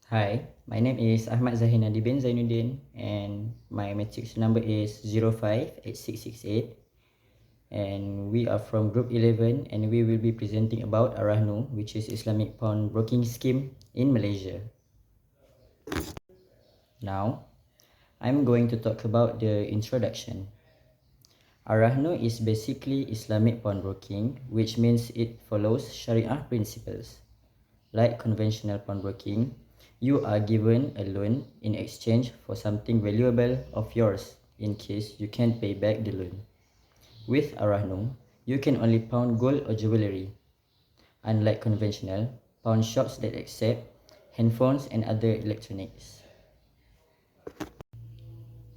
Hi, my name is Ahmad Zahinadi bin Zainuddin and my matrix number is 058668 and we are from group 11 and we will be presenting about Ar-Rahnu, which is Islamic pawnbroking scheme in Malaysia. Now, I'm going to talk about the introduction. Ar-Rahnu is basically Islamic pawnbroking, which means it follows Sharia principles. Like conventional pawnbroking, you are given a loan in exchange for something valuable of yours in case you can't pay back the loan. With Ar-Rahnu, you can only pawn gold or jewelry. Unlike conventional pawn shops that accept handphones and other electronics.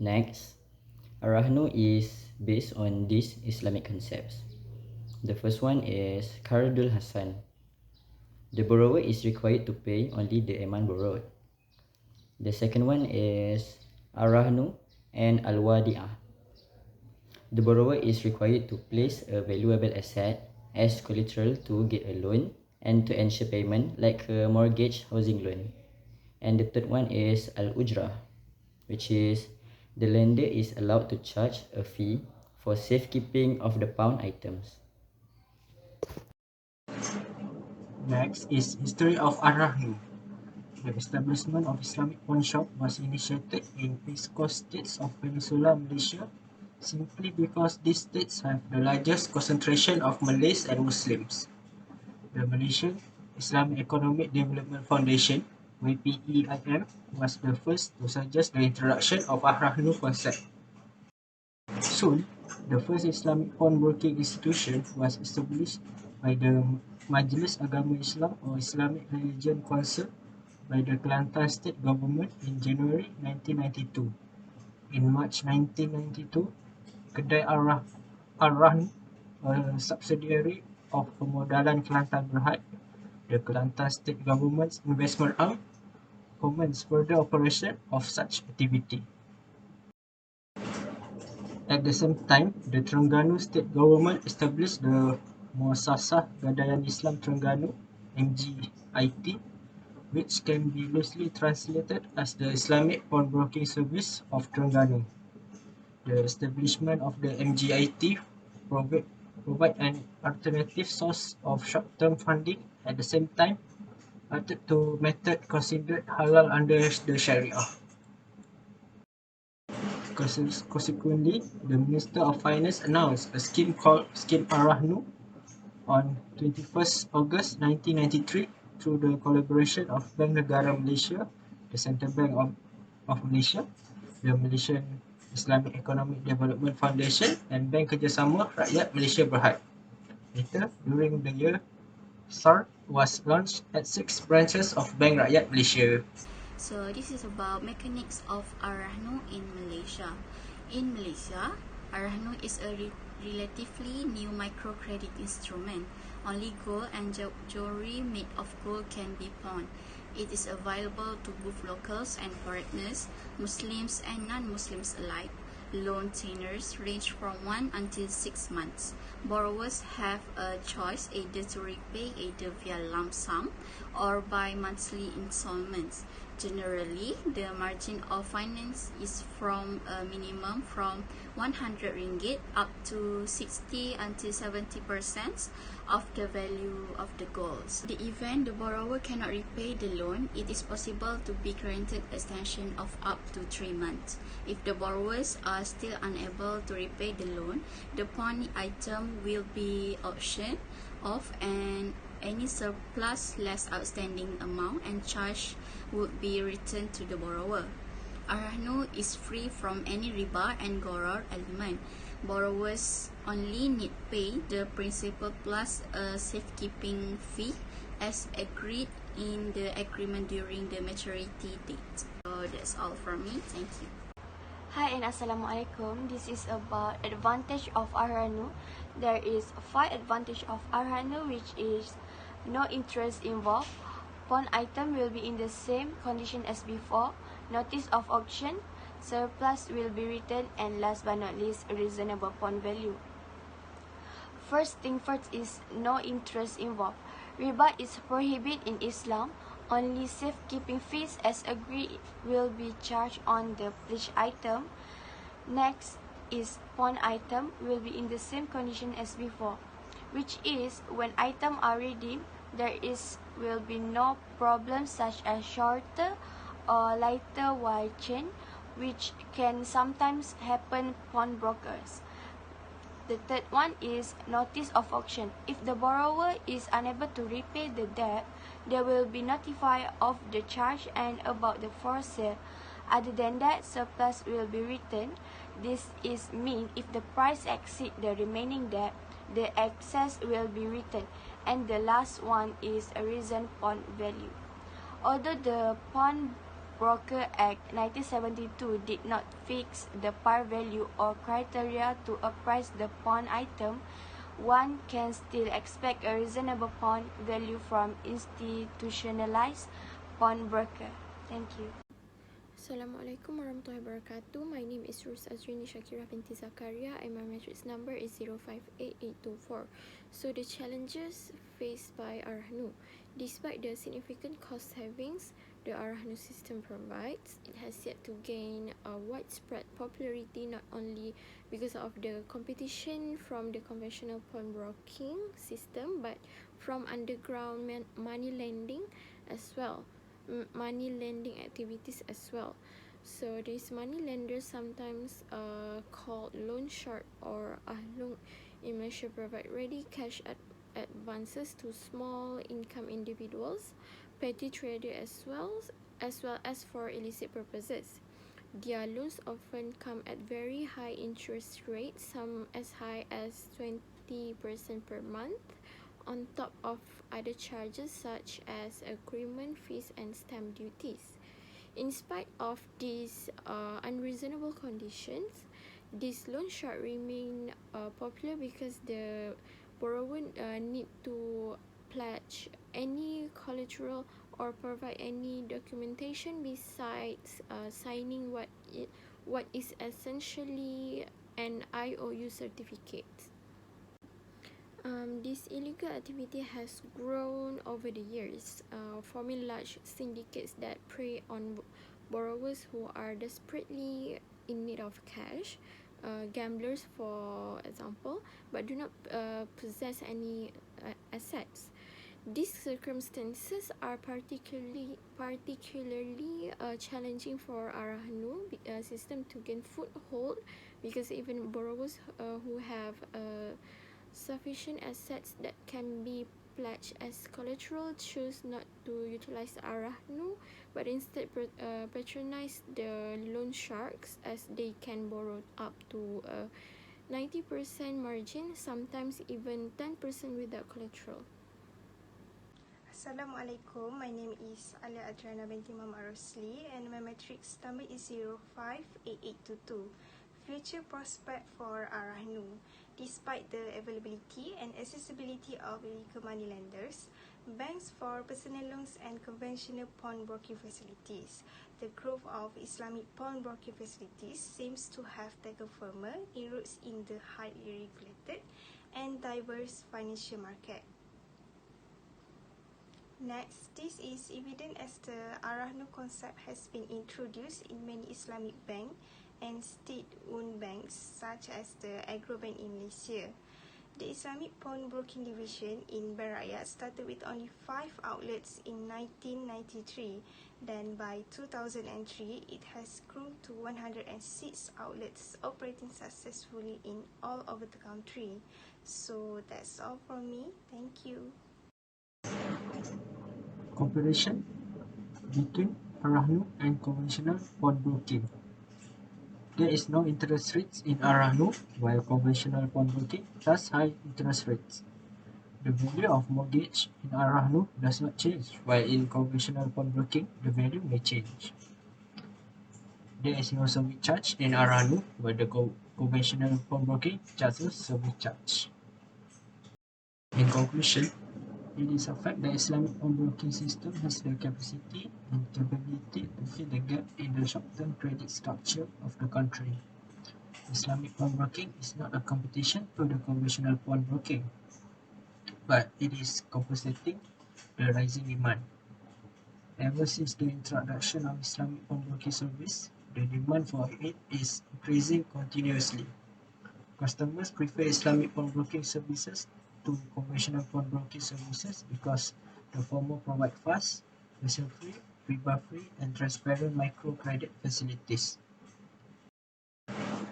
Next, Ar-Rahnu is based on these Islamic concepts. The first one is Qardul Hasan. The borrower is required to pay only the amount borrowed. The second one is Ar-Rahnu and Al-Wadi'ah. The borrower is required to place a valuable asset as collateral to get a loan and to ensure payment like a mortgage housing loan. And the third one is Al-Ujrah, which is the lender is allowed to charge a fee for safekeeping of the pawn items. Next is history of Ar-Rahnu. The establishment of Islamic pawn shop was initiated in East Coast states of Peninsular Malaysia simply because these states have the largest concentration of Malays and Muslims. The Malaysian Islamic Economic Development Foundation (YPEIM) was the first to suggest the introduction of Ar-Rahnu concept. Soon, the first Islamic pawnbroking institution was established by the Majlis Agama Islam or Islamic Religion Council by the Kelantan State Government in January 1992. In March 1992, Kedai Ar-Rahnu, a subsidiary of Pemodalan Kelantan Berhad, the Kelantan State Government's investment arm, commenced further operation of such activity. At the same time, the Terengganu State Government established the Muassasah Gadaian Islam Terengganu (MGIT), which can be loosely translated as the Islamic Pawnbroking Service of Terengganu. The establishment of the MGIT provide an alternative source of short-term funding at the same time to method considered halal under the Sharia. Consequently, the Minister of Finance announced a scheme called Scheme Ar-Rahnu on 21st August 1993 through the collaboration of Bank Negara Malaysia, the Central Bank of Malaysia, the Malaysian Islamic Economic Development Foundation and Bank Kerjasama Rakyat Malaysia Berhad. Later, during the year, SAR was launched at 6 branches of Bank Rakyat Malaysia. So this is about mechanics of Ar-Rahnu in Malaysia. In Malaysia, Ar-Rahnu is a relatively new microcredit instrument. Only gold and jewelry made of gold can be pawned. It is available to both locals and foreigners, Muslims and non-Muslims alike. Loan tenures range from 1 until 6 months. Borrowers have a choice either to repay either via lump sum or by monthly installments. Generally, the margin of finance is from a minimum from 100 ringgit up to 60 until 70% of the value of the golds. In the event the borrower cannot repay the loan, it is possible to be granted extension of up to 3 months. If the borrowers are still unable to repay the loan, the pawn item will be auctioned off and any surplus less outstanding amount and charge would be returned to the borrower. Ar-Rahnu is free from any riba and gharar element. Borrowers only need pay the principal plus a safekeeping fee as agreed in the agreement during the maturity date. So that's all from me. Thank you. Hi and Assalamualaikum. This is about advantage of Ar-Rahnu. There is 5 advantage of Ar-Rahnu, which is no interest involved. Pawn item will be in the same condition as before. Notice of auction. Surplus will be returned, and last but not least, reasonable pawn value. First thing first is no interest involved. Riba is prohibited in Islam. Only safekeeping fees as agreed will be charged on the pledged item. Next is pawn item will be in the same condition as before, which is when items are redeemed, will be no problems such as shorter or lighter wire chain, which can sometimes happen pawnbrokers. The third one is notice of auction. If the borrower is unable to repay the debt, they will be notified of the charge and about the forced sale. Other than that, surplus will be returned. This is mean if the price exceeds the remaining debt, the excess will be returned. And the last one is a reason pawn value. Although the Pawnbroker Act 1972 did not fix the par value or criteria to appraise the pawn item, one can still expect a reasonable pawn value from institutionalized pawnbroker. Thank you. Assalamualaikum warahmatullahi wabarakatuh. My name is Rus Azrini Shakira binti Zakaria and my matrix number is 058824. So the challenges faced by Ar-Rahnu. Despite the significant cost savings the Ar-Rahnu system provides, it has yet to gain a widespread popularity not only because of the competition from the conventional pawnbroking system but from underground money lending as well. Money lending activities as well. So these money lenders, sometimes called loan shark or ahlung in Malaysia, provide ready cash advances to small income individuals, petty traders as well as for illicit purposes. Their loans often come at very high interest rates, some as high as 20% per month, on top of other charges such as agreement fees and stamp duties. In spite of these unreasonable conditions, this loan shark remain popular because the borrower need to pledge any collateral or provide any documentation besides signing what is essentially an IOU certificate. This illegal activity has grown over the years, forming large syndicates that prey on borrowers who are desperately in need of cash, gamblers for example, but do not possess any assets. These circumstances are particularly challenging for Ar-Rahnu system to gain foothold, because even borrowers who have sufficient assets that can be pledged as collateral choose not to utilize Ar-Rahnu but instead patronize the loan sharks, as they can borrow up to a 90% margin, sometimes even 10% without collateral. Assalamualaikum, my name is Alia Adriana binti Muhammad Rosli and my matrix number is 058822. Future prospect for Ar-Rahnu. Despite the availability and accessibility of illegal money lenders, banks for personal loans and conventional pawnbroking facilities, the growth of Islamic pawnbroking facilities seems to have taken firmer inroads in the highly regulated and diverse financial market. Next, this is evident as the Ar-Rahnu concept has been introduced in many Islamic banks and state-owned banks such as the Agro Bank in Malaysia. The Islamic Pawnbroking Division in Bank Rakyat started with only 5 outlets in 1993. Then by 2003, it has grown to 106 outlets operating successfully in all over the country. So that's all from me. Thank you. Comparison between Ar-Rahnu and conventional pawnbroking. There is no interest rates in Ar-Rahnu, while conventional pawnbroking has high interest rates. The value of mortgage in Ar-Rahnu does not change, while in conventional pawnbroking, the value may change. There is no service charge in Ar-Rahnu, while the conventional pawnbroking charges service charge. In conclusion, it is a fact that Islamic pawnbroking system has the capacity and capability to fill the gap in the short-term credit structure of the country. Islamic pawnbroking is not a competition to the conventional pawnbroking, but it is compensating the rising demand. Ever since the introduction of Islamic pawnbroking service, the demand for it is increasing continuously. Customers prefer Islamic pawnbroking services to conventional pawnbroking services because the former provide fast, hassle-free, riba-free, and transparent microcredit facilities.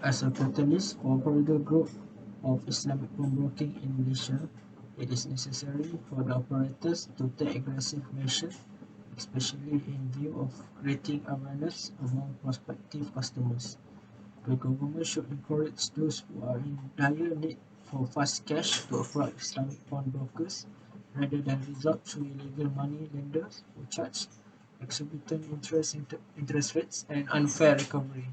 As a catalyst for further growth of Islamic pawnbroking in Malaysia, it is necessary for the operators to take aggressive measures, especially in view of creating awareness among prospective customers. The government should encourage those who are in dire need for fast cash to approach Islamic pawnbrokers rather than resort to illegal money lenders who charge exorbitant interest rates and unfair recovery.